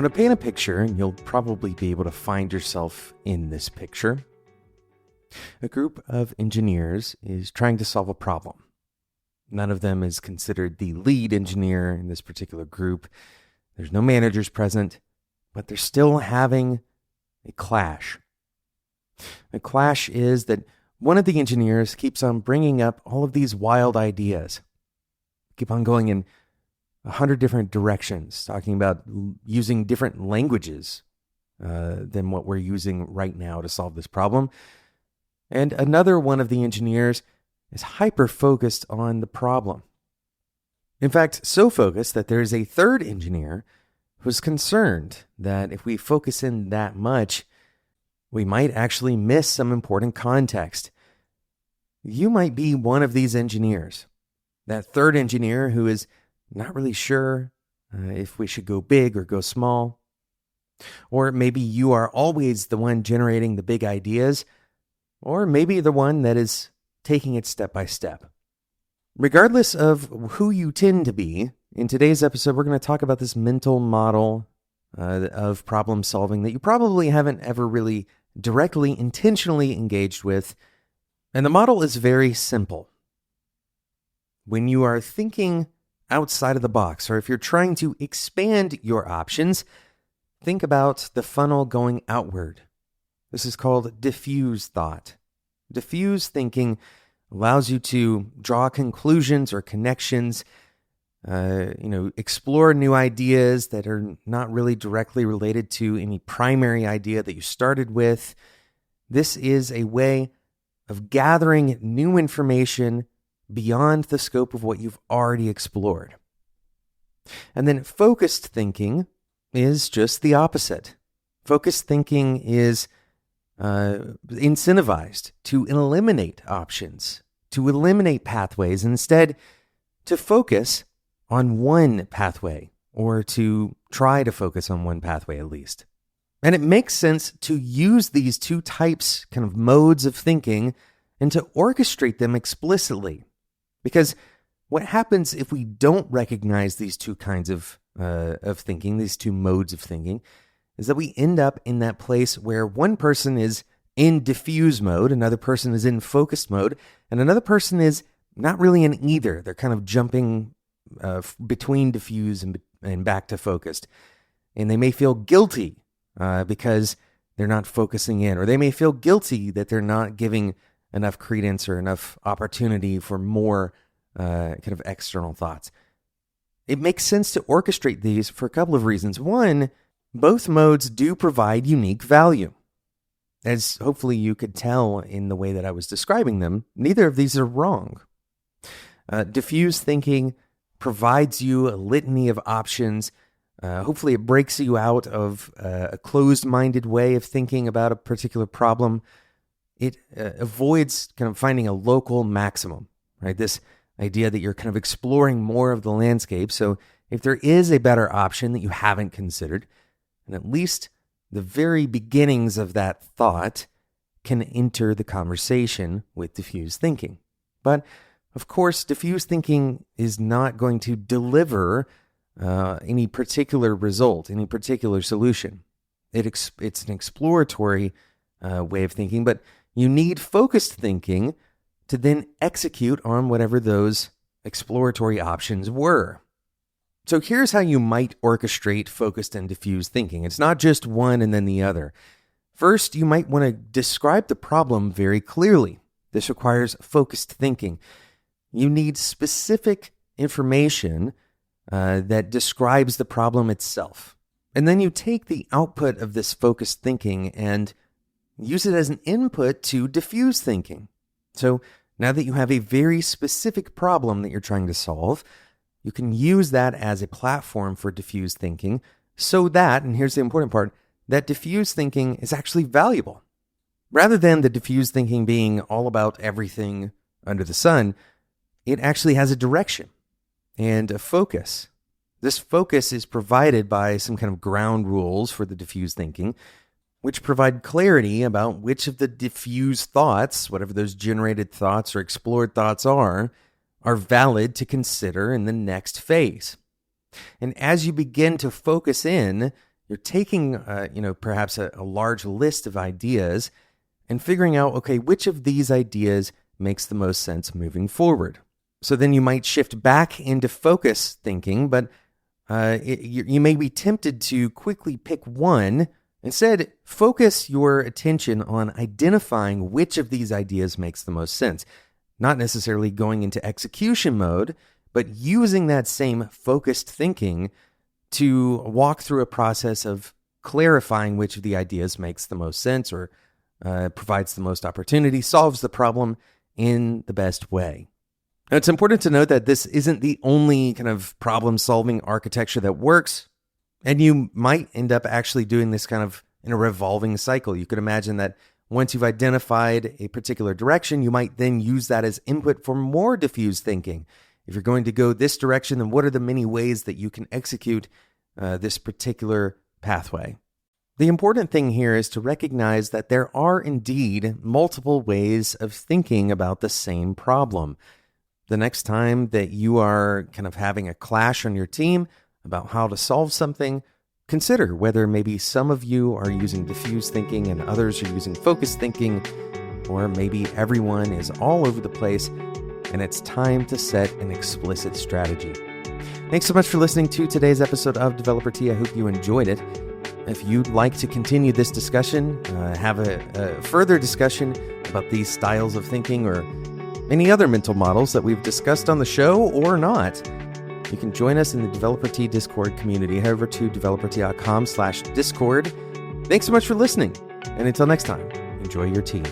When I paint a picture, and you'll probably be able to find yourself in this picture, a group of engineers is trying to solve a problem. None of them is considered the lead engineer in this particular group. There's no managers present, but they're still having a clash. The clash is that one of the engineers keeps on bringing up all of these wild ideas, keep on going in 100 different directions, talking about using different languages than what we're using right now to solve this problem. And another one of the engineers is hyper-focused on the problem. In fact, so focused that there is a third engineer who's concerned that if we focus in that much, we might actually miss some important context. You might be one of these engineers, that third engineer who is not really sure if we should go big or go small. Or maybe you are always the one generating the big ideas, or maybe the one that is taking it step by step. Regardless of who you tend to be, in today's episode, we're going to talk about this mental model of problem solving that you probably haven't ever really directly, intentionally engaged with. And the model is very simple. When you are thinking outside of the box, or if you're trying to expand your options, think about the funnel going outward. This is called diffuse thought. Diffuse thinking allows you to draw conclusions or connections, explore new ideas that are not really directly related to any primary idea that you started with. This is a way of gathering new information beyond the scope of what you've already explored. And then focused thinking is just the opposite. Focused thinking is incentivized to eliminate options, to eliminate pathways, and instead to focus on one pathway, or to try to focus on one pathway at least. And it makes sense to use these two types, kind of modes of thinking, and to orchestrate them explicitly. Because what happens if we don't recognize these two kinds of thinking, these two modes of thinking, is that we end up in that place where one person is in diffuse mode, another person is in focused mode, and another person is not really in either. They're kind of jumping between diffuse and back to focused. And they may feel guilty because they're not focusing in, or they may feel guilty that they're not giving enough credence or enough opportunity for more kind of external thoughts. It makes sense to orchestrate these for a couple of reasons. One, both modes do provide unique value. As hopefully you could tell in the way that I was describing them, neither of these are wrong. Diffuse thinking provides you a litany of options. Hopefully it breaks you out of a closed-minded way of thinking about a particular problem. It avoids kind of finding a local maximum, right? This idea that you're kind of exploring more of the landscape. So if there is a better option that you haven't considered, and at least the very beginnings of that thought can enter the conversation with diffuse thinking. But of course, diffuse thinking is not going to deliver any particular result, any particular solution. It's an exploratory way of thinking, but you need focused thinking to then execute on whatever those exploratory options were. So here's how you might orchestrate focused and diffuse thinking. It's not just one and then the other. First, you might want to describe the problem very clearly. This requires focused thinking. You need specific information that describes the problem itself. And then you take the output of this focused thinking and use it as an input to diffuse thinking. So now that you have a very specific problem that you're trying to solve, you can use that as a platform for diffuse thinking so that, and here's the important part, that diffuse thinking is actually valuable. Rather than the diffuse thinking being all about everything under the sun, it actually has a direction and a focus. This focus is provided by some kind of ground rules for the diffuse thinking, which provide clarity about which of the diffuse thoughts, whatever those generated thoughts or explored thoughts are valid to consider in the next phase. And as you begin to focus in, you're taking, perhaps a large list of ideas and figuring out, okay, which of these ideas makes the most sense moving forward. So then you might shift back into focus thinking, but you may be tempted to quickly pick one. Instead, focus your attention on identifying which of these ideas makes the most sense. Not necessarily going into execution mode, but using that same focused thinking to walk through a process of clarifying which of the ideas makes the most sense or provides the most opportunity, solves the problem in the best way. Now, it's important to note that this isn't the only kind of problem-solving architecture that works, and you might end up actually doing this kind of in a revolving cycle. You could imagine that once you've identified a particular direction, you might then use that as input for more diffuse thinking. If you're going to go this direction, then what are the many ways that you can execute this particular pathway? The important thing here is to recognize that there are indeed multiple ways of thinking about the same problem. The next time that you are kind of having a clash on your team about how to solve something, consider whether maybe some of you are using diffuse thinking and others are using focused thinking, or maybe everyone is all over the place and it's time to set an explicit strategy. Thanks so much for listening to today's episode of Developer Tea. I hope you enjoyed it. If you'd like to continue this discussion, have a further discussion about these styles of thinking or any other mental models that we've discussed on the show or not, you can join us in the Developer Tea Discord community. Head over to developertea.com/Discord. Thanks so much for listening. And until next time, enjoy your tea.